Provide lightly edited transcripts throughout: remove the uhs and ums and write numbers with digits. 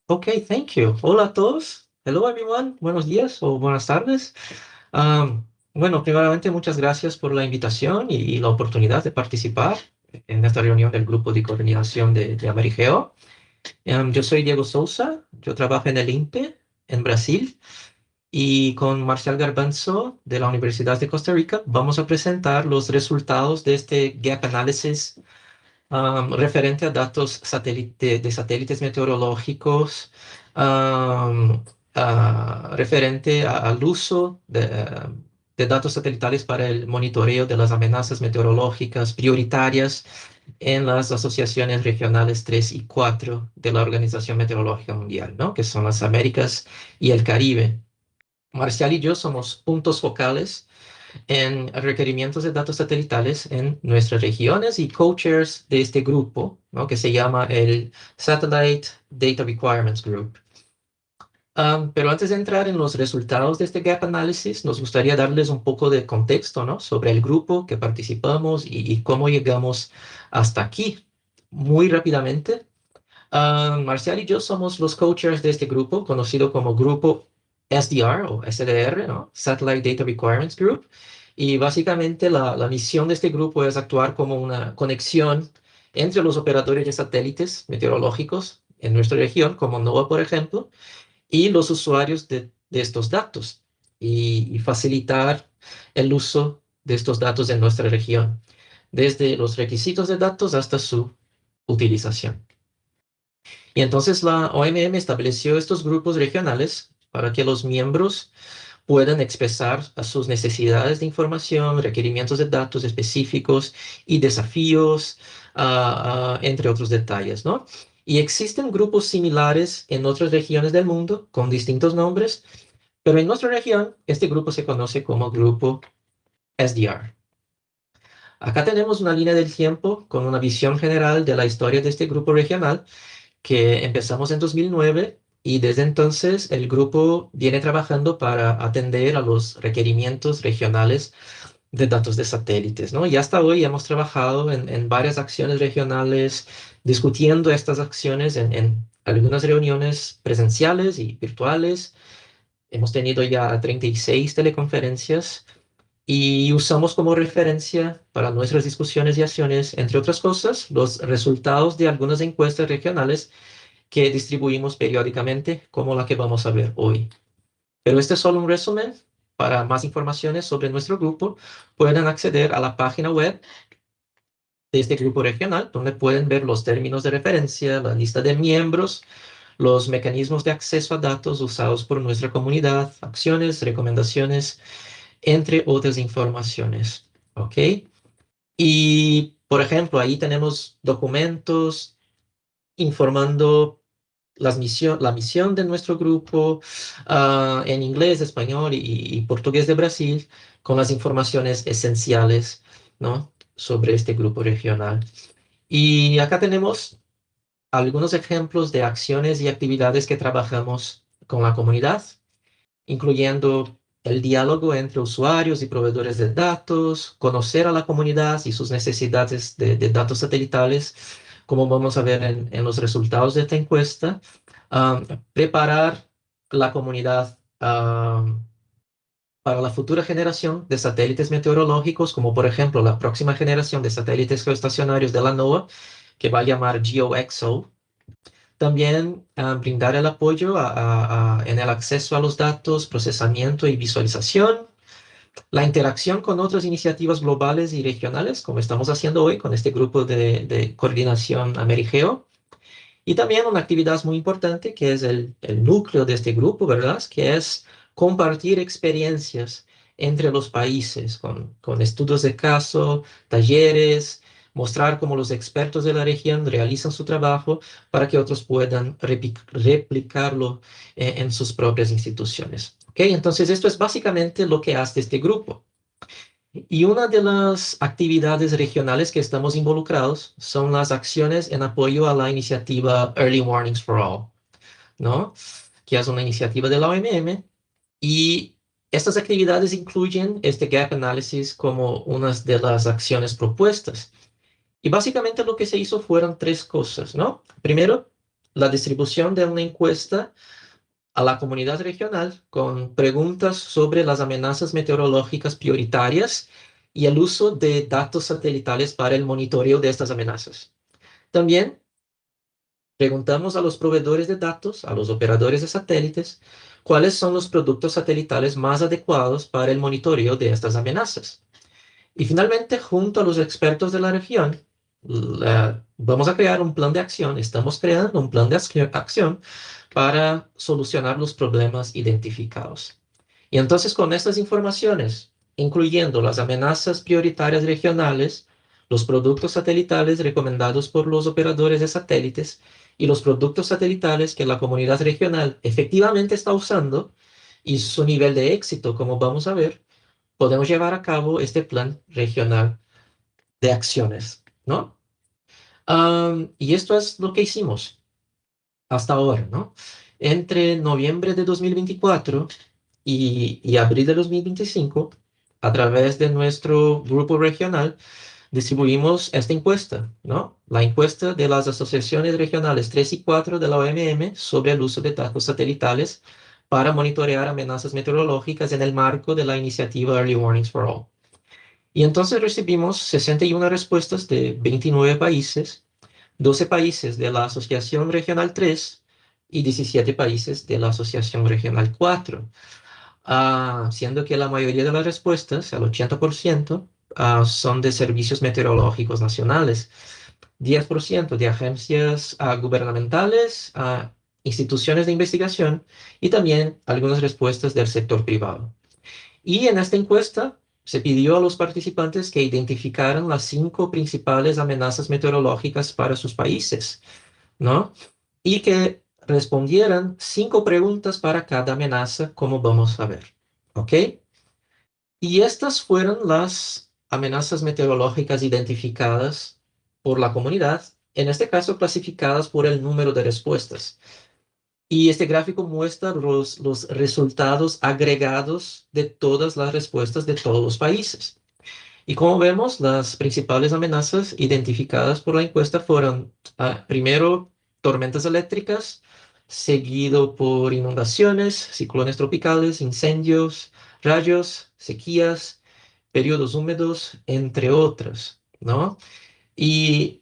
Thank you. Hola a todos. Hello everyone. Buenos días o buenas tardes. Bueno, primeramente muchas gracias por la invitación y la oportunidad de participar en esta reunión del grupo de coordinación de Amerigeo. Yo soy Diego Sousa, yo trabajo en el INPE en Brasil y con Marcial Garbanzo de la Universidad de Costa Rica vamos a presentar los resultados de este gap analysis referente a datos de satélites meteorológicos, referente al uso de datos satelitales para el monitoreo de las amenazas meteorológicas prioritarias en las asociaciones regionales 3 y 4 de la Organización Meteorológica Mundial, ¿no? Que son las Américas y el Caribe. Marcial y yo somos puntos focales en requerimientos de datos satelitales en nuestras regiones y co-chairs de este grupo, ¿no? Que se llama el Satellite Data Requirements Group. Pero antes de entrar en los resultados de este gap analysis, nos gustaría darles un poco de contexto, ¿no? Sobre el grupo que participamos y cómo llegamos hasta aquí. Muy rápidamente, Marcial y yo somos los co-chairs de este grupo, conocido como Grupo SDR o SDR, ¿no? Satellite Data Requirements Group. Y básicamente la misión de este grupo es actuar como una conexión entre los operadores de satélites meteorológicos en nuestra región, como NOAA, por ejemplo, y los usuarios de estos datos y facilitar el uso de estos datos en nuestra región, desde los requisitos de datos hasta su utilización. Y entonces la OMM estableció estos grupos regionales para que los miembros puedan expresar a sus necesidades de información, requerimientos de datos específicos y desafíos, entre otros detalles, ¿no? Y existen grupos similares en otras regiones del mundo con distintos nombres, pero en nuestra región este grupo se conoce como Grupo SDR. Acá tenemos una línea del tiempo con una visión general de la historia de este grupo regional que empezamos en 2009 y desde entonces el grupo viene trabajando para atender a los requerimientos regionales de datos de satélites, ¿no? Y hasta hoy hemos trabajado en varias acciones regionales, discutiendo estas acciones en algunas reuniones presenciales y virtuales. Hemos tenido ya 36 teleconferencias y usamos como referencia para nuestras discusiones y acciones, entre otras cosas, los resultados de algunas encuestas regionales que distribuimos periódicamente, como la que vamos a ver hoy. Pero este es solo un resumen. Para más informaciones sobre nuestro grupo, pueden acceder a la página web de este grupo regional, donde pueden ver los términos de referencia, la lista de miembros, los mecanismos de acceso a datos usados por nuestra comunidad, acciones, recomendaciones, entre otras informaciones. ¿Ok? Y, por ejemplo, ahí tenemos documentos informando la misión de nuestro grupo en inglés, español y portugués de Brasil, con las informaciones esenciales, ¿no? Sobre este grupo regional. Y acá tenemos algunos ejemplos de acciones y actividades que trabajamos con la comunidad, incluyendo el diálogo entre usuarios y proveedores de datos, conocer a la comunidad y sus necesidades de datos satelitales, como vamos a ver en los resultados de esta encuesta, preparar la comunidad para la futura generación de satélites meteorológicos, como por ejemplo la próxima generación de satélites geoestacionarios de la NOAA, que va a llamar GeoXO. También brindar el apoyo en el acceso a los datos, procesamiento y visualización, la interacción con otras iniciativas globales y regionales, como estamos haciendo hoy con este grupo de coordinación Amerigeo, y también una actividad muy importante que es el núcleo de este grupo, ¿verdad? Que es compartir experiencias entre los países con estudios de caso, talleres, mostrar cómo los expertos de la región realizan su trabajo para que otros puedan replicarlo en sus propias instituciones. ¿Ok? Entonces, esto es básicamente lo que hace este grupo. Y una de las actividades regionales que estamos involucrados son las acciones en apoyo a la iniciativa Early Warnings for All, ¿no? Que es una iniciativa de la OMM. Y estas actividades incluyen este gap analysis como una de las acciones propuestas. Y básicamente lo que se hizo fueron tres cosas, ¿no? Primero, la distribución de una encuesta a la comunidad regional con preguntas sobre las amenazas meteorológicas prioritarias y el uso de datos satelitales para el monitoreo de estas amenazas. También preguntamos a los proveedores de datos, a los operadores de satélites, cuáles son los productos satelitales más adecuados para el monitoreo de estas amenazas. Y finalmente, junto a los expertos de la región, vamos a crear un plan de acción, estamos creando un plan de acción para solucionar los problemas identificados. Y entonces con estas informaciones, incluyendo las amenazas prioritarias regionales, los productos satelitales recomendados por los operadores de satélites y los productos satelitales que la comunidad regional efectivamente está usando y su nivel de éxito, como vamos a ver, podemos llevar a cabo este plan regional de acciones, ¿no? Y esto es lo que hicimos hasta ahora, ¿no? Entre noviembre de 2024 y abril de 2025, a través de nuestro grupo regional, distribuimos esta encuesta, ¿no? La encuesta de las asociaciones regionales 3 y 4 de la OMM sobre el uso de datos satelitales para monitorear amenazas meteorológicas en el marco de la iniciativa Early Warnings for All. Y entonces recibimos 61 respuestas de 29 países, 12 países de la Asociación Regional 3 y 17 países de la Asociación Regional 4, siendo que la mayoría de las respuestas, el 80%, son de servicios meteorológicos nacionales, 10% de agencias gubernamentales, instituciones de investigación y también algunas respuestas del sector privado. Y en esta encuesta se pidió a los participantes que identificaran las 5 principales amenazas meteorológicas para sus países, ¿no? Y que respondieran 5 preguntas para cada amenaza, como vamos a ver, ¿ok? Y estas fueron las amenazas meteorológicas identificadas por la comunidad, en este caso clasificadas por el número de respuestas. Y este gráfico muestra los resultados agregados de todas las respuestas de todos los países. Y como vemos, las principales amenazas identificadas por la encuesta fueron, primero, tormentas eléctricas, seguido por inundaciones, ciclones tropicales, incendios, rayos, sequías, periodos húmedos, entre otras, ¿no? Y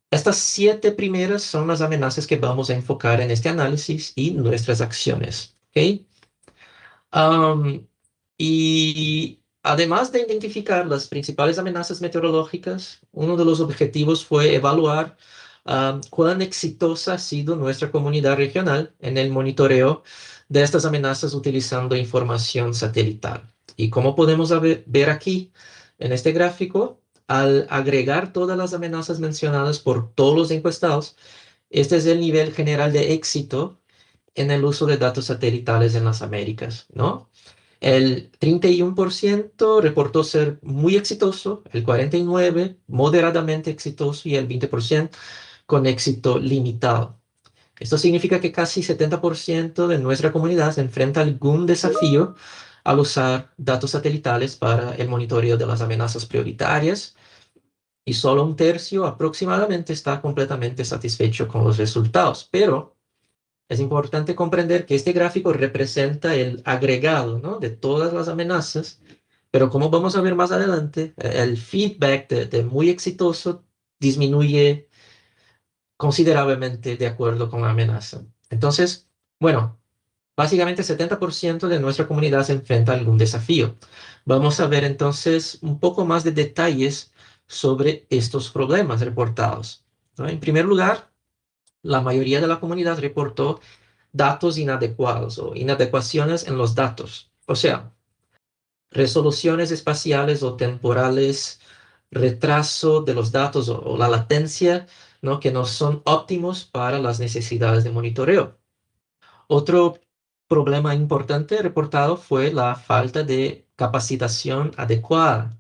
estas 7 primeras son las amenazas que vamos a enfocar en este análisis y nuestras acciones, ¿ok? Am, y además de identificar las principales amenazas meteorológicas, uno de los objetivos fue evaluar cuán exitosa ha sido nuestra comunidad regional en el monitoreo de estas amenazas utilizando información satelital. Y como podemos ver aquí en este gráfico, al agregar todas las amenazas mencionadas por todos los encuestados, este es el nivel general de éxito en el uso de datos satelitales en las Américas, ¿no? El 31% reportó ser muy exitoso, el 49% moderadamente exitoso y el 20% con éxito limitado. Esto significa que casi 70% de nuestra comunidad se enfrenta a algún desafío al usar datos satelitales para el monitoreo de las amenazas prioritarias y solo un tercio aproximadamente está completamente satisfecho con los resultados. Pero es importante comprender que este gráfico representa el agregado, ¿no?, de todas las amenazas, pero como vamos a ver más adelante, el feedback de muy exitoso disminuye considerablemente de acuerdo con la amenaza. Entonces, bueno, básicamente 70% de nuestra comunidad se enfrenta a algún desafío. Vamos a ver entonces un poco más de detalles sobre estos problemas reportados, ¿no? En primer lugar, la mayoría de la comunidad reportó datos inadecuados o inadecuaciones en los datos. O sea, resoluciones espaciales o temporales, retraso de los datos o la latencia, ¿no?, que no son óptimos para las necesidades de monitoreo. Otro problema importante reportado fue la falta de capacitación adecuada.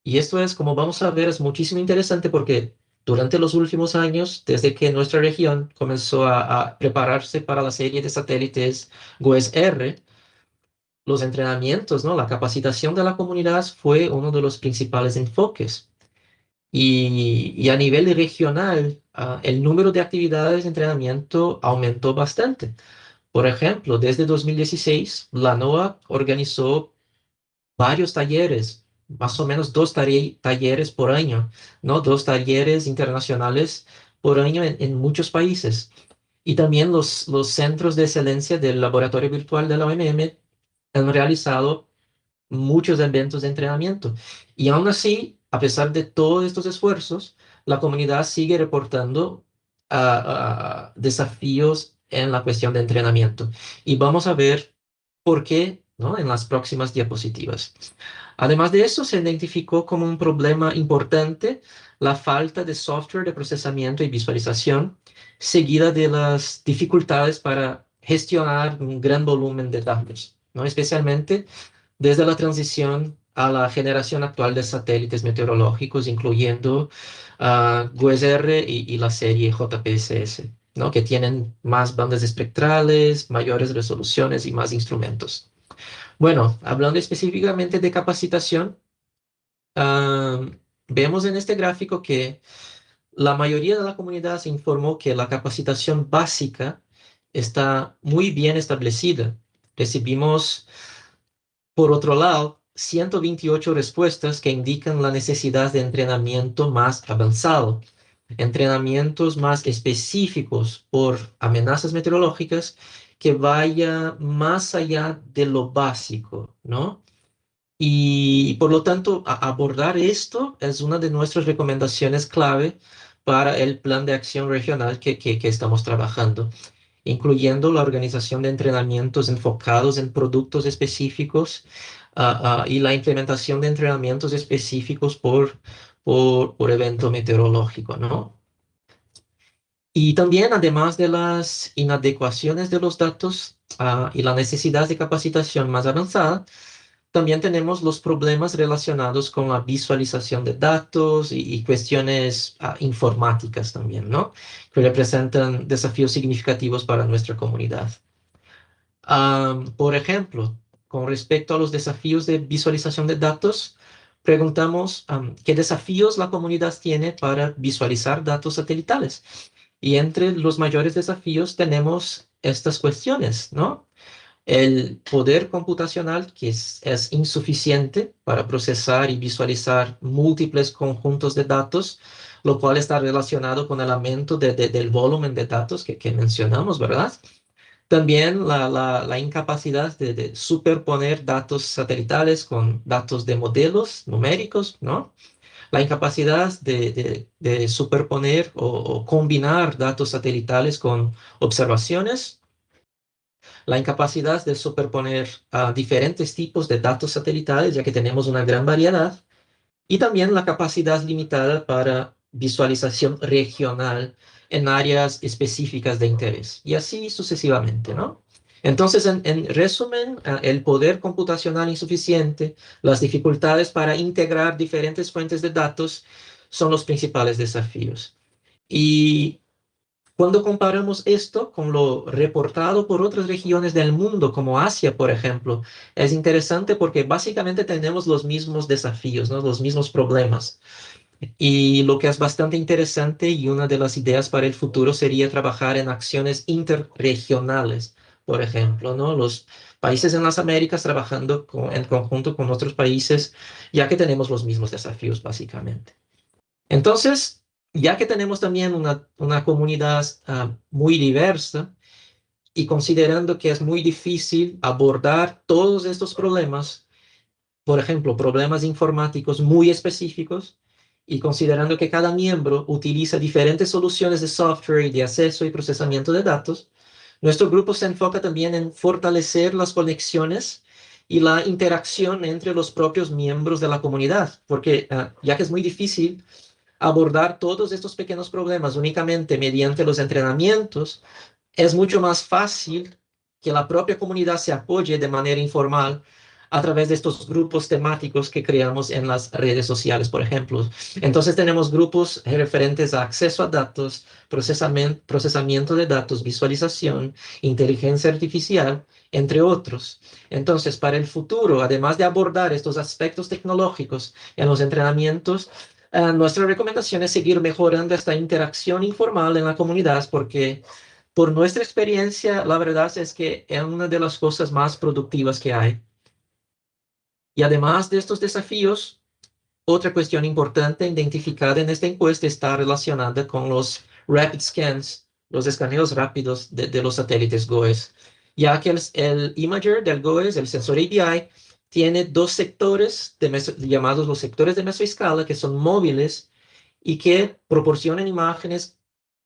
Y esto es, como vamos a ver, es muchísimo interesante porque durante los últimos años, desde que nuestra región comenzó a prepararse para la serie de satélites GOES-R, los entrenamientos, ¿no?, la capacitación de la comunidad fue uno de los principales enfoques. Y a nivel regional, el número de actividades de entrenamiento aumentó bastante. Por ejemplo, desde 2016, la NOAA organizó varios talleres, más o menos talleres por año, ¿no? Dos talleres internacionales por año en muchos países. Y también los centros de excelencia del laboratorio virtual de la OMM han realizado muchos eventos de entrenamiento. Y aún así, a pesar de todos estos esfuerzos, la comunidad sigue reportando desafíos en la cuestión de entrenamiento. Y vamos a ver por qué, ¿no? En las próximas diapositivas. Además de eso, se identificó como un problema importante la falta de software de procesamiento y visualización, seguida de las dificultades para gestionar un gran volumen de datos, ¿no? Especialmente desde la transición a la generación actual de satélites meteorológicos, incluyendo GUES-R y la serie JPSS, ¿no? Que tienen más bandas espectrales, mayores resoluciones y más instrumentos. Bueno, hablando específicamente de capacitación, ah, vemos en este gráfico que la mayoría de la comunidad se informó que la capacitación básica está muy bien establecida. Recibimos, por otro lado, 128 respuestas que indican la necesidad de entrenamiento más avanzado, entrenamientos más específicos por amenazas meteorológicas que vaya más allá de lo básico, ¿no? Y por lo tanto, abordar esto es una de nuestras recomendaciones clave para el plan de acción regional que estamos trabajando, incluyendo la organización de entrenamientos enfocados en productos específicos, y la implementación de entrenamientos específicos por evento meteorológico, ¿no? Y también, además de las inadecuaciones de los datos, y la necesidad de capacitación más avanzada, también tenemos los problemas relacionados con la visualización de datos y cuestiones informáticas también, ¿no? Que representan desafíos significativos para nuestra comunidad. Por ejemplo, con respecto a los desafíos de visualización de datos, preguntamos qué desafíos la comunidad tiene para visualizar datos satelitales. Y entre los mayores desafíos tenemos estas cuestiones, ¿no? El poder computacional, que es insuficiente para procesar y visualizar múltiples conjuntos de datos, lo cual está relacionado con el aumento del volumen de datos que mencionamos, ¿verdad? También la incapacidad de superponer datos satelitales con datos de modelos numéricos, ¿no? La incapacidad de superponer o combinar datos satelitales con observaciones, la incapacidad de superponer diferentes tipos de datos satelitales, ya que tenemos una gran variedad, y también la capacidad limitada para visualización regional en áreas específicas de interés, y así sucesivamente, ¿no? Entonces, en resumen, el poder computacional insuficiente, las dificultades para integrar diferentes fuentes de datos son los principales desafíos. Y cuando comparamos esto con lo reportado por otras regiones del mundo, como Asia, por ejemplo, es interesante porque básicamente tenemos los mismos desafíos, ¿no? Los mismos problemas. Y lo que es bastante interesante y una de las ideas para el futuro sería trabajar en acciones interregionales, por ejemplo, ¿no? Los países en las Américas trabajando en conjunto con otros países, ya que tenemos los mismos desafíos, básicamente. Entonces, ya que tenemos también una comunidad muy diversa y considerando que es muy difícil abordar todos estos problemas, por ejemplo, problemas informáticos muy específicos, y considerando que cada miembro utiliza diferentes soluciones de software y de acceso y procesamiento de datos, nuestro grupo se enfoca también en fortalecer las conexiones y la interacción entre los propios miembros de la comunidad, porque ya que es muy difícil abordar todos estos pequeños problemas únicamente mediante los entrenamientos, es mucho más fácil que la propia comunidad se apoye de manera informal a través de estos grupos temáticos que creamos en las redes sociales, por ejemplo. Entonces tenemos grupos referentes a acceso a datos, procesamiento de datos, visualización, inteligencia artificial, entre otros. Entonces, para el futuro, además de abordar estos aspectos tecnológicos en los entrenamientos, Nuestra recomendación es seguir mejorando esta interacción informal en la comunidad porque por nuestra experiencia, la verdad es que es una de las cosas más productivas que hay. Y además de estos desafíos, otra cuestión importante identificada en esta encuesta está relacionada con los rapid scans, los escaneos rápidos de los satélites GOES, ya que el imager del GOES, el sensor ABI, tiene dos sectores llamados los sectores de mesoescala, que son móviles y que proporcionan imágenes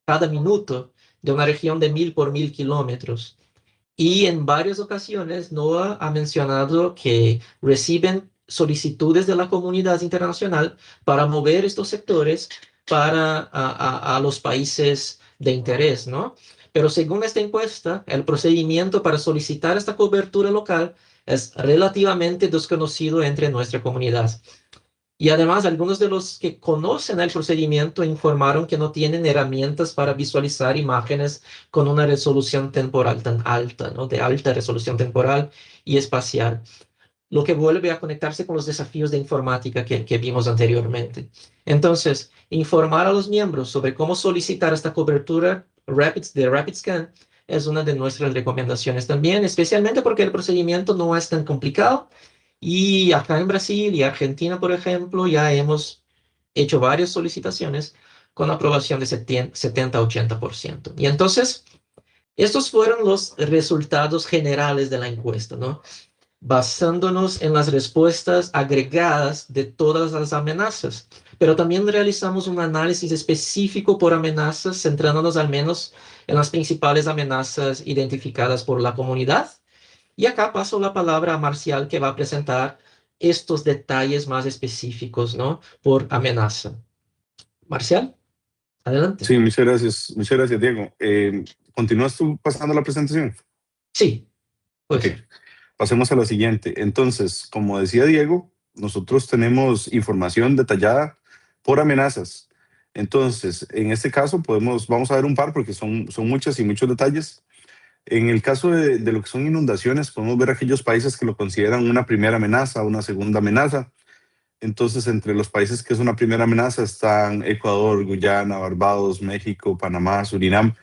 cada minuto de una región de 1000 por 1000 kilómetros. Y en varias ocasiones NOAA ha mencionado que reciben solicitudes de la comunidad internacional para mover estos sectores para a los países de interés, ¿no? Pero según esta encuesta, el procedimiento para solicitar esta cobertura local es relativamente desconocido entre nuestra comunidad. Y además, algunos de los que conocen el procedimiento informaron que no tienen herramientas para visualizar imágenes con una resolución temporal tan alta, ¿no? De alta resolución temporal y espacial, lo que vuelve a conectarse con los desafíos de informática que vimos anteriormente. Entonces, informar a los miembros sobre cómo solicitar esta cobertura de Rapid Scan es una de nuestras recomendaciones también, especialmente porque el procedimiento no es tan complicado y acá en Brasil y Argentina, por ejemplo, ya hemos hecho varias solicitaciones con aprobación de 70-80%. Y entonces, estos fueron los resultados generales de la encuesta, ¿no? Basándonos en las respuestas agregadas de todas las amenazas. Pero también realizamos un análisis específico por amenazas, centrándonos al menos en las principales amenazas identificadas por la comunidad. Y acá paso la palabra a Marcial, que va a presentar estos detalles más específicos, ¿no? Por amenaza. Marcial, adelante. Sí, muchas gracias, Diego. ¿Continúas tú pasando la presentación? Sí, puede Ok, ser. pasemos a la siguiente. Entonces, como decía Diego, nosotros tenemos información detallada por amenazas. Entonces, en este caso vamos a ver un par porque son muchas y muchos detalles. En el caso de lo que son inundaciones, podemos ver aquellos países que lo consideran una primera amenaza, una segunda amenaza. Entonces, entre los países que es una primera amenaza están Ecuador, Guyana, Barbados, México, Panamá, Surinam.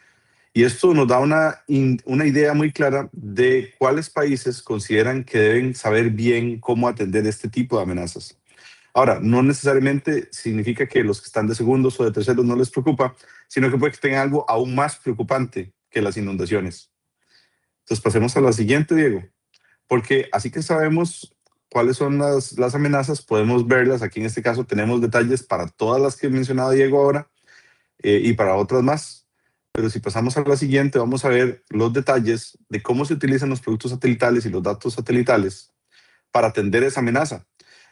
Y esto nos da una idea muy clara de cuáles países consideran que deben saber bien cómo atender este tipo de amenazas. Ahora, no necesariamente significa que los que están de segundos o de terceros no les preocupa, sino que puede que tengan algo aún más preocupante que las inundaciones. Entonces, pasemos a la siguiente, Diego, porque así que sabemos cuáles son las amenazas, podemos verlas. Aquí en este caso tenemos detalles para todas las que he mencionado Diego ahora y para otras más. Pero si pasamos a la siguiente, vamos a ver los detalles de cómo se utilizan los productos satelitales y los datos satelitales para atender esa amenaza.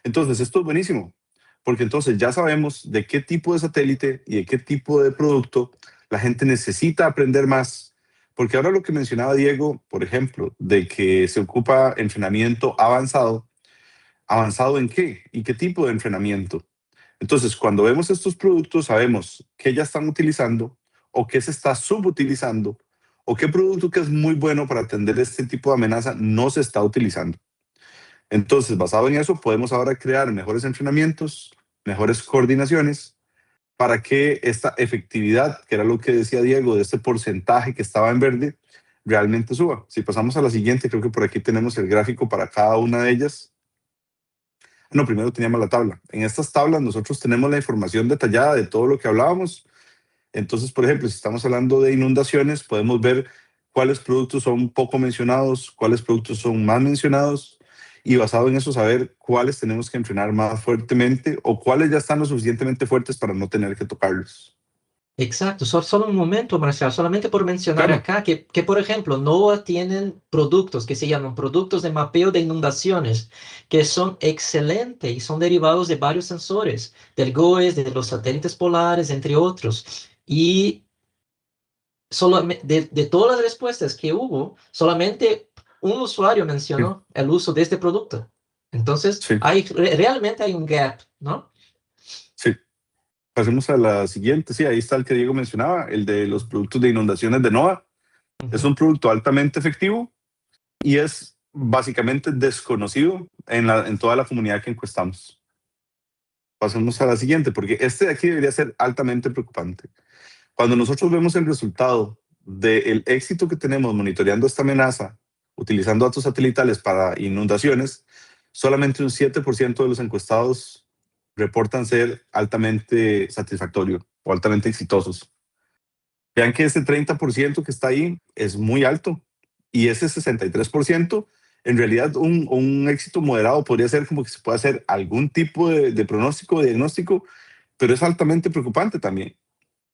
Entonces, esto es buenísimo, porque entonces ya sabemos de qué tipo de satélite y de qué tipo de producto la gente necesita aprender más. Porque ahora lo que mencionaba Diego, por ejemplo, de que se ocupa entrenamiento avanzado, ¿avanzado en qué? ¿Y qué tipo de entrenamiento? Entonces, cuando vemos estos productos, sabemos qué ya están utilizando o qué se está subutilizando o qué producto que es muy bueno para atender este tipo de amenaza no se está utilizando. Entonces, basado en eso, podemos ahora crear mejores entrenamientos, mejores coordinaciones para que esta efectividad, que era lo que decía Diego, de este porcentaje que estaba en verde, realmente suba. Si pasamos a la siguiente, creo que por aquí tenemos el gráfico para cada una de ellas. No, primero teníamos la tabla. En estas tablas nosotros tenemos la información detallada de todo lo que hablábamos. Entonces, por ejemplo, si estamos hablando de inundaciones, podemos ver cuáles productos son poco mencionados, cuáles productos son más mencionados y basado en eso saber cuáles tenemos que entrenar más fuertemente o cuáles ya están lo suficientemente fuertes para no tener que tocarlos. Exacto, solo un momento, Marcial, solamente por mencionar Claro, acá que, por ejemplo, NOAA tienen productos que se llaman productos de mapeo de inundaciones, que son excelentes y son derivados de varios sensores, del GOES, de los satélites polares, entre otros. Y de todas las respuestas que hubo, solamente un usuario sí, mencionó el uso de este producto. Entonces, sí, realmente hay un gap, ¿no? sí. Pasemos a la siguiente. Sí, ahí está el que Diego mencionaba, el de los productos de inundaciones de NOAA. Es Ujú. un producto altamente efectivo y es básicamente desconocido en toda la comunidad que encuestamos. Pasemos a la siguiente, porque este de aquí debería ser altamente preocupante. Cuando nosotros vemos el resultado del éxito que tenemos monitoreando esta amenaza, utilizando datos satelitales para inundaciones, solamente un 7% de los encuestados reportan ser altamente satisfactorio o altamente exitosos. Vean que ese 30% que está ahí es muy alto y ese 63%, en realidad un éxito moderado podría ser como que se pueda hacer algún tipo de pronóstico, de diagnóstico, pero es altamente preocupante también,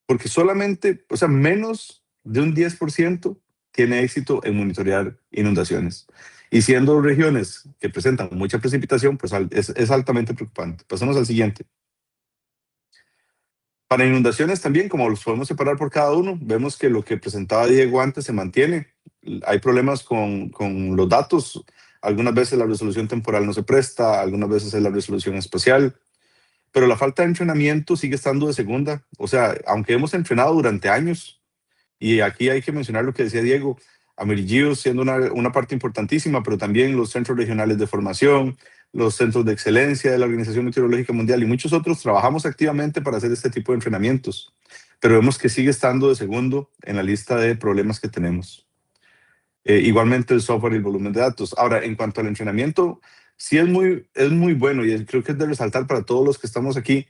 porque solamente, o sea, menos de un 10% tiene éxito en monitorear inundaciones. Y siendo regiones que presentan mucha precipitación, pues es altamente preocupante. Pasemos al siguiente. Para inundaciones también, como los podemos separar por cada uno, vemos que lo que presentaba Diego antes se mantiene. Hay problemas con los datos. Algunas veces la resolución temporal no se presta, algunas veces es la resolución espacial, pero la falta de entrenamiento sigue estando de segunda. O sea, aunque hemos entrenado durante años, y aquí hay que mencionar lo que decía Diego, Amerigíos siendo una parte importantísima, pero también los centros regionales de formación, los centros de excelencia de la Organización Meteorológica Mundial y muchos otros trabajamos activamente para hacer este tipo de entrenamientos, pero vemos que sigue estando de segundo en la lista de problemas que tenemos. Igualmente el software y el volumen de datos. Ahora, en cuanto al entrenamiento, sí es muy bueno y creo que es de resaltar para todos los que estamos aquí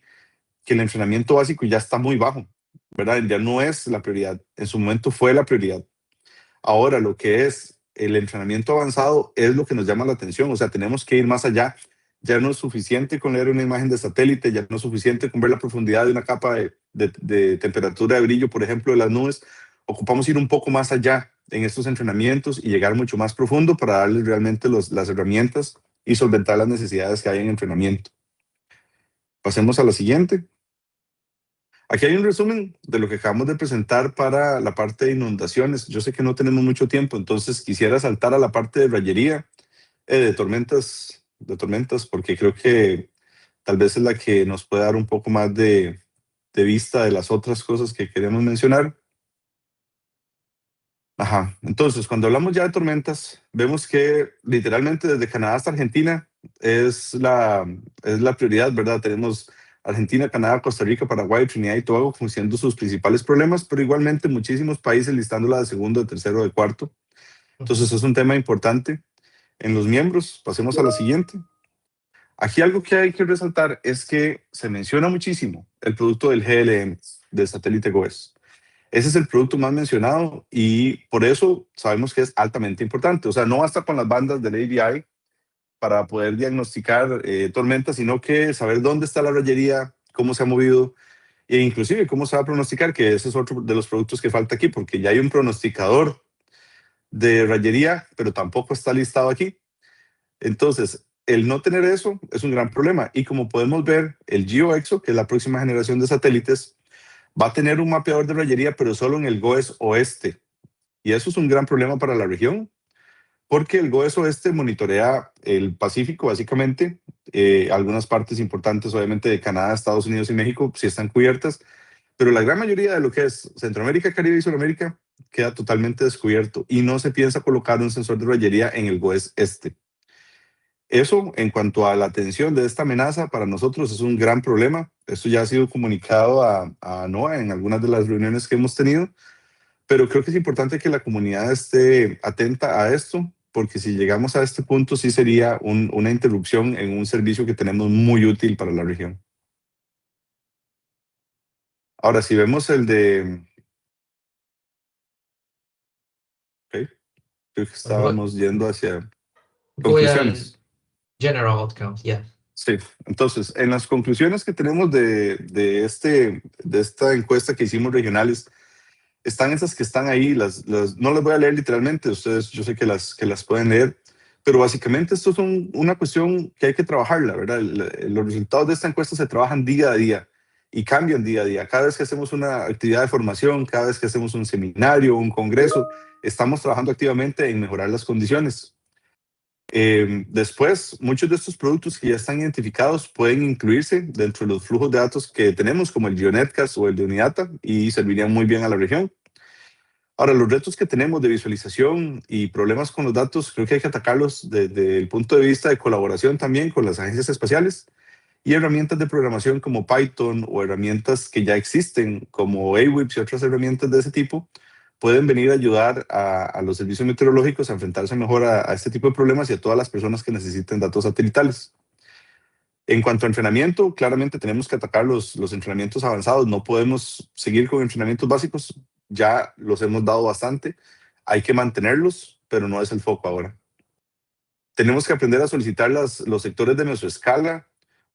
que el entrenamiento básico ya está muy bajo, ¿verdad? Ya no es la prioridad. En su momento fue la prioridad. Ahora, lo que es el entrenamiento avanzado es lo que nos llama la atención. O sea, tenemos que ir más allá. Ya no es suficiente con leer una imagen de satélite, ya no es suficiente con ver la profundidad de una capa de temperatura de brillo, por ejemplo, de las nubes. Ocupamos ir un poco más allá en estos entrenamientos y llegar mucho más profundo para darles realmente las herramientas y solventar las necesidades que hay en entrenamiento. Pasemos a la siguiente. Aquí hay un resumen de lo que acabamos de presentar para la parte de inundaciones. Yo sé que no tenemos mucho tiempo, entonces quisiera saltar a la parte de rayería, de tormentas, porque creo que tal vez es la que nos puede dar un poco más de vista de las otras cosas que queremos mencionar. Ajá, entonces cuando hablamos ya de tormentas, vemos que literalmente desde Canadá hasta Argentina es la prioridad, ¿verdad? Tenemos Argentina, Canadá, Costa Rica, Paraguay, Trinidad y Tobago como siendo sus principales problemas, pero igualmente muchísimos países listándola de segundo, de tercero, de cuarto. Entonces es un tema importante en los miembros. Pasemos a la siguiente. Aquí algo que hay que resaltar es que se menciona muchísimo el producto del GLM, del satélite GOES. Ese es el producto más mencionado y por eso sabemos que es altamente importante. O sea, no basta con las bandas del ABI para poder diagnosticar tormentas, sino que saber dónde está la rayería, cómo se ha movido e inclusive cómo se va a pronosticar, que ese es otro de los productos que falta aquí, porque ya hay un pronosticador de rayería, pero tampoco está listado aquí. Entonces, el no tener eso es un gran problema. Y como podemos ver, el GeoExo, que es la próxima generación de satélites, va a tener un mapeador de rayería, pero solo en el GOES oeste. Y eso es un gran problema para la región, porque el GOES oeste monitorea el Pacífico, básicamente. Algunas partes importantes, obviamente, de Canadá, Estados Unidos y México, sí están cubiertas, pero la gran mayoría de lo que es Centroamérica, Caribe y Sudamérica queda totalmente descubierto y no se piensa colocar un sensor de rayería en el GOES este. Eso, en cuanto a la atención de esta amenaza, para nosotros es un gran problema. Esto ya ha sido comunicado a NOAA en algunas de las reuniones que hemos tenido, pero creo que es importante que la comunidad esté atenta a esto, porque si llegamos a este punto, sí sería una interrupción en un servicio que tenemos muy útil para la región. Ahora, si vemos el de... Ok, creo que Voy, estábamos yendo hacia voy al conclusiones. general outcomes, ya. Sí, entonces, en las conclusiones que tenemos de esta encuesta que hicimos regionales, están esas que están ahí, no las voy a leer literalmente, ustedes yo sé que las pueden leer, pero básicamente esto es una cuestión que hay que trabajarla, ¿verdad? Los resultados de esta encuesta se trabajan día a día y cambian día a día. Cada vez que hacemos una actividad de formación, cada vez que hacemos un seminario, un congreso, estamos trabajando activamente en mejorar las condiciones. Después, muchos de estos productos que ya están identificados pueden incluirse dentro de los flujos de datos que tenemos, como el GeoNetcast o el de Unidata, y servirían muy bien a la región. Ahora, los retos que tenemos de visualización y problemas con los datos, creo que hay que atacarlos desde el punto de vista de colaboración también con las agencias espaciales y herramientas de programación como Python o herramientas que ya existen como Aweaves y otras herramientas de ese tipo pueden venir a ayudar a los servicios meteorológicos a enfrentarse mejor a este tipo de problemas y a todas las personas que necesiten datos satelitales. En cuanto a entrenamiento, claramente tenemos que atacar los entrenamientos avanzados. No podemos seguir con entrenamientos básicos. Ya los hemos dado bastante. Hay que mantenerlos, pero no es el foco ahora. Tenemos que aprender a solicitar los sectores de mesoescala.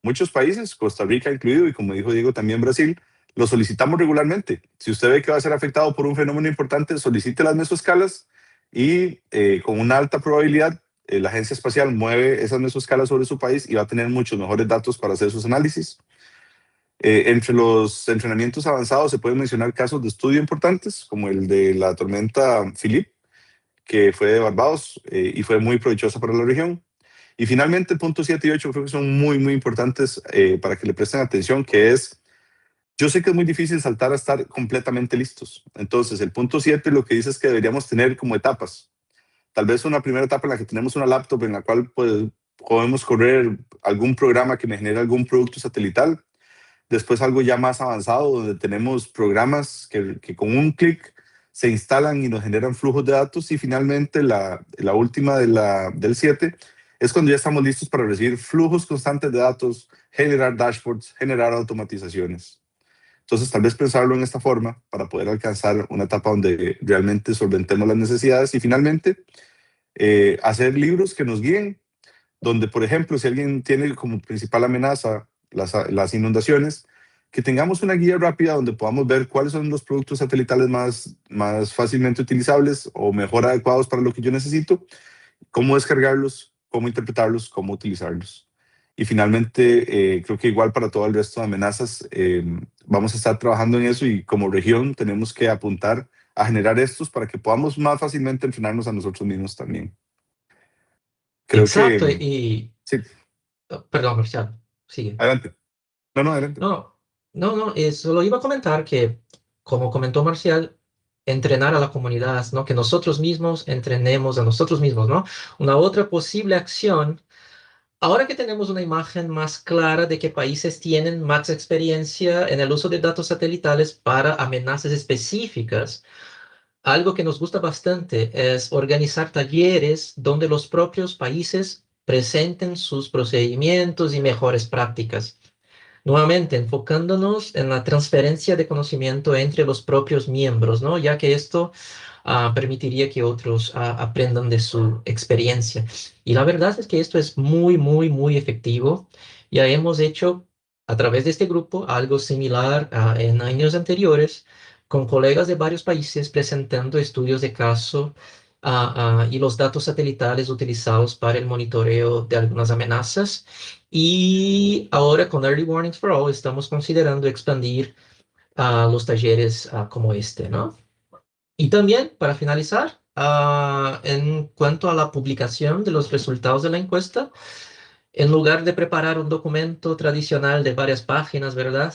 Muchos países, Costa Rica incluido, y como dijo Diego, también Brasil, los solicitamos regularmente. Si usted ve que va a ser afectado por un fenómeno importante, solicite las mesoescalas y con una alta probabilidad la agencia espacial mueve esas mesoescalas sobre su país y va a tener muchos mejores datos para hacer sus análisis. Entre los entrenamientos avanzados se pueden mencionar casos de estudio importantes, como el de la tormenta Philip, que fue de Barbados y fue muy provechosa para la región. Y finalmente, el punto 7 y 8 creo que son muy, muy importantes para que le presten atención, que es, yo sé que es muy difícil saltar a estar completamente listos. Entonces, el punto 7 lo que dice es que deberíamos tener como etapas. Tal vez una primera etapa en la que tenemos una laptop en la cual pues, podemos correr algún programa que me genere algún producto satelital. Después algo ya más avanzado donde tenemos programas que con un clic se instalan y nos generan flujos de datos. Y finalmente la última del 7 es cuando ya estamos listos para recibir flujos constantes de datos, generar dashboards, generar automatizaciones. Entonces, tal vez pensarlo en esta forma para poder alcanzar una etapa donde realmente solventemos las necesidades y finalmente hacer libros que nos guíen, donde, por ejemplo, si alguien tiene como principal amenaza las inundaciones, que tengamos una guía rápida donde podamos ver cuáles son los productos satelitales más fácilmente utilizables o mejor adecuados para lo que yo necesito, cómo descargarlos, cómo interpretarlos, cómo utilizarlos. Y finalmente, creo que igual para todo el resto de amenazas, vamos a estar trabajando en eso y como región tenemos que apuntar a generar estos para que podamos más fácilmente entrenarnos a nosotros mismos también. Creo Exacto, que, y sí, perdón, Marcial, sigue. adelante. No, no, adelante. No, no, solo iba a comentar que, como comentó Marcial, entrenar a la comunidad, ¿no? Que nosotros mismos entrenemos a nosotros mismos, ¿no? Una otra posible acción, ahora que tenemos una imagen más clara de qué países tienen más experiencia en el uso de datos satelitales para amenazas específicas, algo que nos gusta bastante es organizar talleres donde los propios países presenten sus procedimientos y mejores prácticas. Nuevamente, enfocándonos en la transferencia de conocimiento entre los propios miembros, ¿no? Ya que esto permitiría que otros aprendan de su experiencia. Y la verdad es que esto es muy, muy, muy efectivo. Ya hemos hecho a través de este grupo algo similar en años anteriores con colegas de varios países presentando estudios de caso y los datos satelitales utilizados para el monitoreo de algunas amenazas. Y ahora con Early Warnings for All estamos considerando expandir los talleres como este, ¿no? Y también, para finalizar, en cuanto a la publicación de los resultados de la encuesta, en lugar de preparar un documento tradicional de varias páginas, ¿verdad?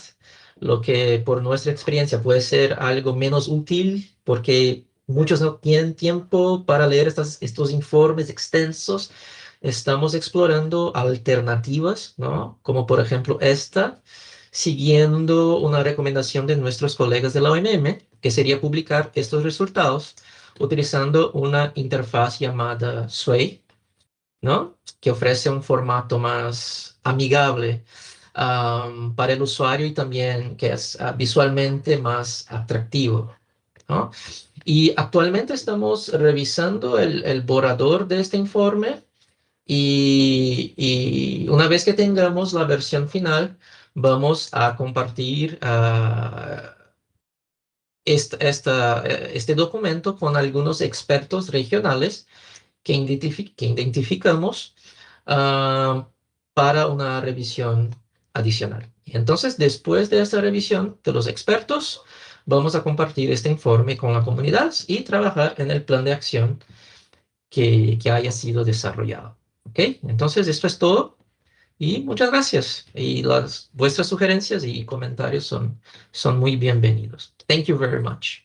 Lo que por nuestra experiencia puede ser algo menos útil porque muchos no tienen tiempo para leer estos informes extensos. Estamos explorando alternativas, ¿no? Como por ejemplo esta, siguiendo una recomendación de nuestros colegas de la OMM, que sería publicar estos resultados utilizando una interfaz llamada Sway, ¿no? Que ofrece un formato más amigable para el usuario y también que es visualmente más atractivo, ¿no? Y actualmente estamos revisando el borrador de este informe y una vez que tengamos la versión final, vamos a compartir este documento con algunos expertos regionales que identificamos ah, para una revisión adicional. Y entonces, después de esta revisión de los expertos, vamos a compartir este informe con la comunidad y trabajar en el plan de acción que haya sido desarrollado. ¿Ok? Entonces, esto es todo y muchas gracias. Y vuestras sugerencias y comentarios son muy bienvenidos. Thank you very much.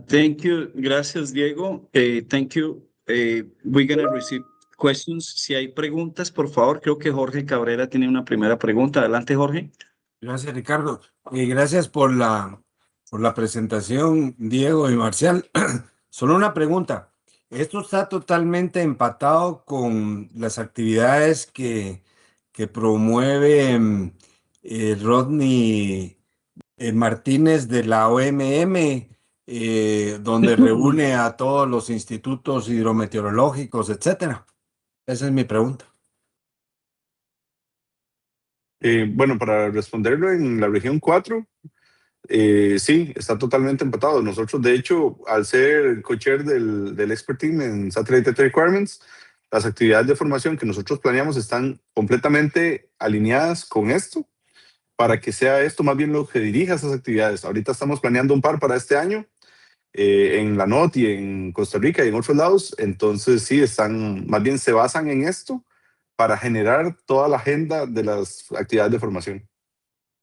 Thank you. Gracias, Diego. Thank you. We're going to receive questions. Si hay preguntas, por favor, creo que Jorge Cabrera tiene una primera pregunta. Adelante, Jorge. Gracias, Ricardo. Y gracias por la presentación, Diego y Marcial. Solo una pregunta. ¿Esto está totalmente empatado con las actividades que promueve Rodney Martínez de la OMM, donde reúne a todos los institutos hidrometeorológicos, etcétera? Esa es mi pregunta. Bueno, para responderlo en la región 4, sí, está totalmente empatado. Nosotros, de hecho, al ser co-chair del Expert Team en Satellite Data Requirements, las actividades de formación que nosotros planeamos están completamente alineadas con esto, para que sea esto más bien lo que dirija esas actividades. Ahorita estamos planeando un par para este año, en la NOT y en Costa Rica y en otros lados. Entonces, sí, más bien se basan en esto para generar toda la agenda de las actividades de formación.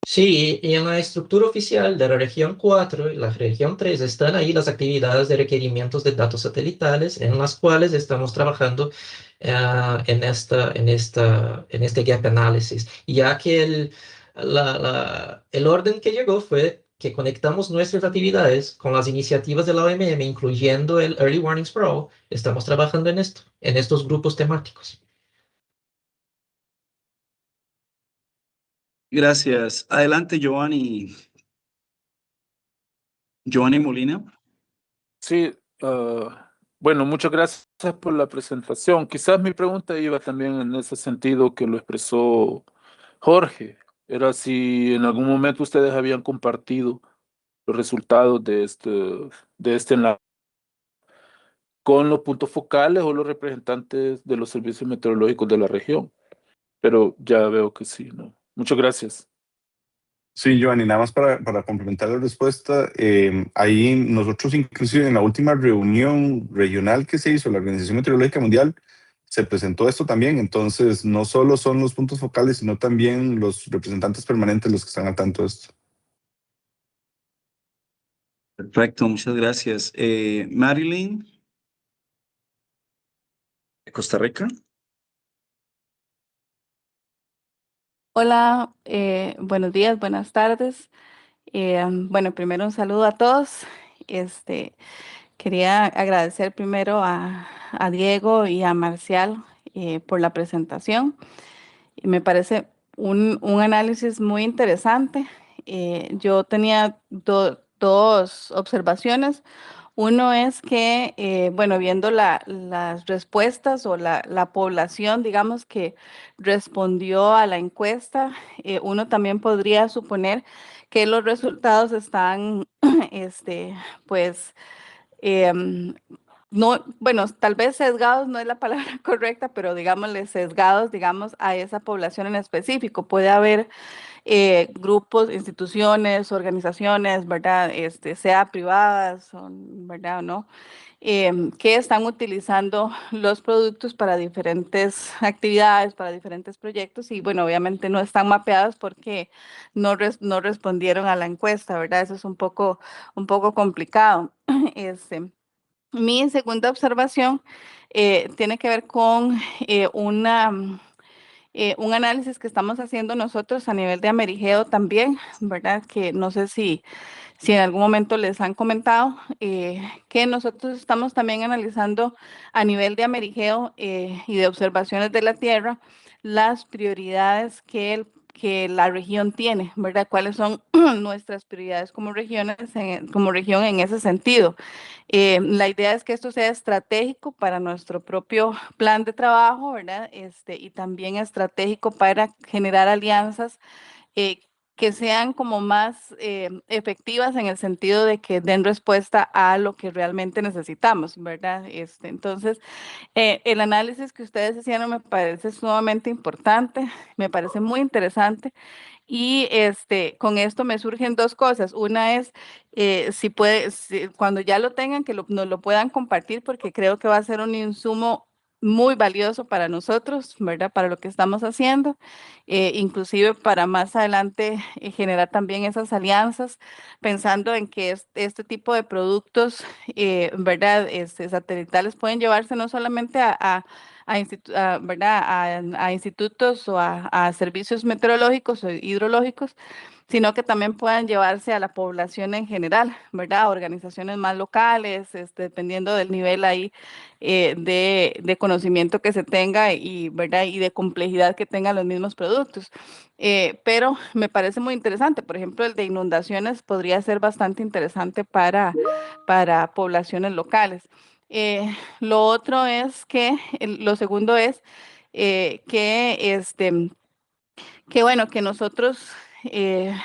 Sí, y en la estructura oficial de la región 4 y la región 3 están ahí las actividades de requerimientos de datos satelitales en las cuales estamos trabajando en este gap analysis, ya que el orden que llegó fue que conectamos nuestras actividades con las iniciativas de la OMM, incluyendo el Early Warnings Pro. Estamos trabajando en esto, en estos grupos temáticos. Gracias. Adelante, Giovanni. Giovanni Molina. Sí, bueno, muchas gracias por la presentación. Quizás mi pregunta iba también en ese sentido que lo expresó Jorge. Era si en algún momento ustedes habían compartido los resultados de este enlace con los puntos focales o los representantes de los servicios meteorológicos de la región. Pero ya veo que sí, ¿no? Muchas gracias. Sí, Giovanni, nada más para complementar la respuesta, ahí nosotros inclusive en la última reunión regional que se hizo, la Organización Meteorológica Mundial, se presentó esto también. Entonces, no solo son los puntos focales, sino también los representantes permanentes los que están al tanto de esto. Perfecto, muchas gracias. Marilyn, de Costa Rica. Hola, buenos días, buenas tardes. Bueno, primero un saludo a todos. Quería agradecer primero a Diego y a Marcial por la presentación. Y me parece un análisis muy interesante. Yo tenía dos observaciones. Uno es que, bueno, viendo las respuestas o la población, digamos, que respondió a la encuesta, uno también podría suponer que los resultados están, pues, no, bueno, tal vez sesgados no es la palabra correcta, pero digámosle sesgados, digamos, a esa población en específico. Puede haber grupos, instituciones, organizaciones, ¿verdad? Sea privadas, ¿verdad? O no, que están utilizando los productos para diferentes actividades, para diferentes proyectos y bueno, obviamente no están mapeados porque no respondieron a la encuesta, ¿verdad? Eso es un poco complicado. Mi segunda observación tiene que ver con un análisis que estamos haciendo nosotros a nivel de Amerigeo también, ¿verdad? Que no sé si en algún momento les han comentado que nosotros estamos también analizando a nivel de Amerigeo y de observaciones de la Tierra las prioridades que la región tiene, ¿verdad? ¿Cuáles son nuestras prioridades como como región en ese sentido? La idea es que esto sea estratégico para nuestro propio plan de trabajo, ¿verdad? Y también estratégico para generar alianzas eh, que sean como más efectivas en el sentido de que den respuesta a lo que realmente necesitamos, ¿verdad? Entonces, el análisis que ustedes hicieron me parece sumamente importante, me parece muy interesante. Y con esto me surgen dos cosas. Una es, cuando ya lo tengan, que nos lo puedan compartir, porque creo que va a ser un insumo muy valioso para nosotros, ¿verdad? Para lo que estamos haciendo, inclusive para más adelante generar también esas alianzas, pensando en que este tipo de productos, ¿verdad? Satelitales pueden llevarse no solamente ¿verdad? A institutos o a servicios meteorológicos o hidrológicos, sino que también puedan llevarse a la población en general, ¿verdad? A organizaciones más locales, dependiendo del nivel ahí de conocimiento que se tenga y, ¿verdad? Y de complejidad que tengan los mismos productos. Pero me parece muy interesante, por ejemplo, el de inundaciones podría ser bastante interesante para poblaciones locales. Lo otro es que, lo segundo es que bueno, que nosotros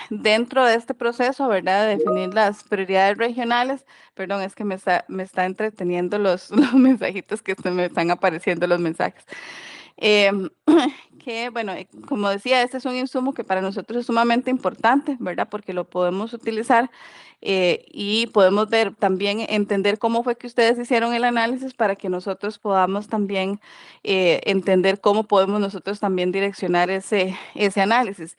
dentro de este proceso, ¿verdad? De definir las prioridades regionales, perdón, es que me está entreteniendo los mensajitos que me están apareciendo los mensajes. Em, que bueno, como decía, este es un insumo que para nosotros es sumamente importante, ¿verdad? Porque lo podemos utilizar y podemos ver también, entender cómo fue que ustedes hicieron el análisis para que nosotros podamos también entender cómo podemos nosotros también direccionar ese análisis.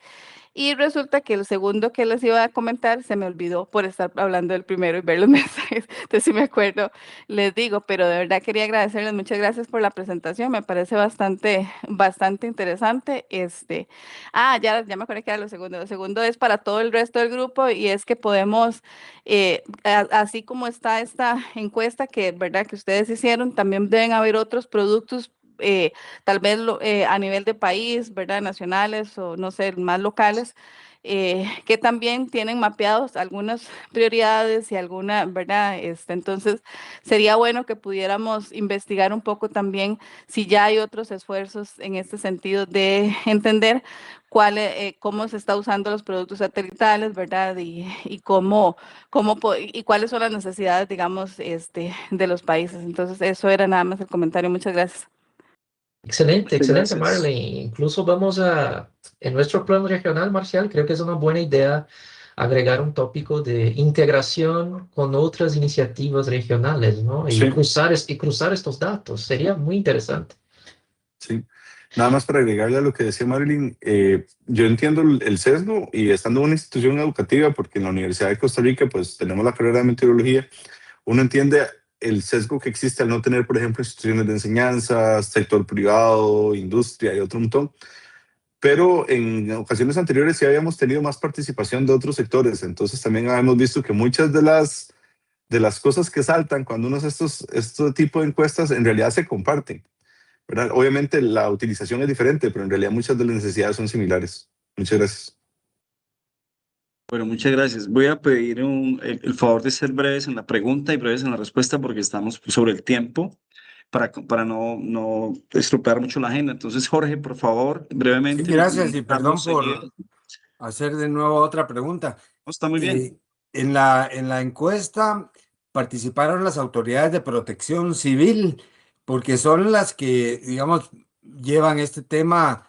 Y resulta que el segundo que les iba a comentar se me olvidó por estar hablando del primero y ver los mensajes. Entonces, si me acuerdo, les digo, pero de verdad quería agradecerles. Muchas gracias por la presentación. Me parece bastante interesante. Ya me acuerdo que era lo segundo. Lo segundo es para todo el resto del grupo y es que podemos, así como está esta encuesta que, verdad, que ustedes hicieron, también deben haber otros productos tal vez a nivel de país, ¿verdad? Nacionales o no sé, más locales, que también tienen mapeados algunas prioridades y alguna, ¿verdad? Entonces, sería bueno que pudiéramos investigar un poco también si ya hay otros esfuerzos en este sentido de entender cómo se está usando los productos satelitales, ¿verdad? Y y cuáles son las necesidades, digamos, de los países. Entonces, eso era nada más el comentario. Muchas gracias. Excelente, Muchas excelente, gracias. Marley. Incluso en nuestro plan regional, Marcial, creo que es una buena idea agregar un tópico de integración con otras iniciativas regionales, ¿no? Sí, Y cruzar estos datos. Sería muy interesante. sí. Nada más para agregarle a lo que decía Marilyn, yo entiendo el sesgo y estando en una institución educativa, porque en la Universidad de Costa Rica pues tenemos la carrera de meteorología, uno entiende el sesgo que existe al no tener, por ejemplo, instituciones de enseñanza, sector privado, industria y otro montón. Pero en ocasiones anteriores sí habíamos tenido más participación de otros sectores. Entonces también hemos visto que muchas de las cosas que saltan cuando uno hace este tipo de encuestas en realidad se comparten, ¿verdad? Obviamente la utilización es diferente, pero en realidad muchas de las necesidades son similares. Muchas gracias. Bueno, muchas gracias. Voy a pedir el favor de ser breves en la pregunta y breves en la respuesta porque estamos sobre el tiempo para no estropear mucho la agenda. Entonces, Jorge, por favor, Sí, brevemente. gracias y perdón Carlos, seguido. por hacer de nuevo otra pregunta. No, está muy bien. En la encuesta participaron las autoridades de protección civil, porque son las que, digamos, llevan este tema,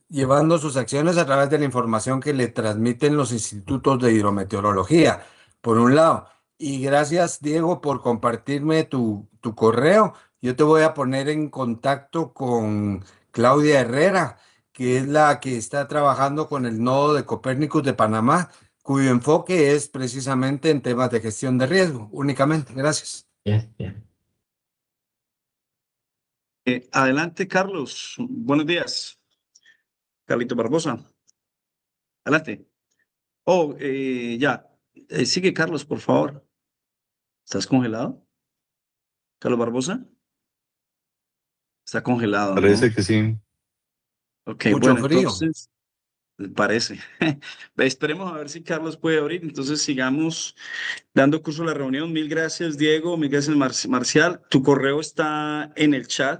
llevando sus acciones a través de la información que le transmiten los institutos de hidrometeorología, por un lado. Y gracias, Diego, por compartirme tu correo. Yo te voy a poner en contacto con Claudia Herrera, que es la que está trabajando con el nodo de Copérnicus de Panamá, cuyo enfoque es precisamente en temas de gestión de riesgo, únicamente. Gracias. Bien, bien. Adelante, Carlos. Buenos días. Carlito Barbosa. Adelante. Ya. Sigue, Carlos, por favor. ¿Estás congelado? Carlos Barbosa. Está congelado, Parece ¿no? que sí. Ok, Mucho bueno, frío. entonces, parece. Esperemos a ver si Carlos puede abrir. Entonces, sigamos dando curso a la reunión. Mil gracias, Diego. Mil gracias, Marcial. Tu correo está en el chat.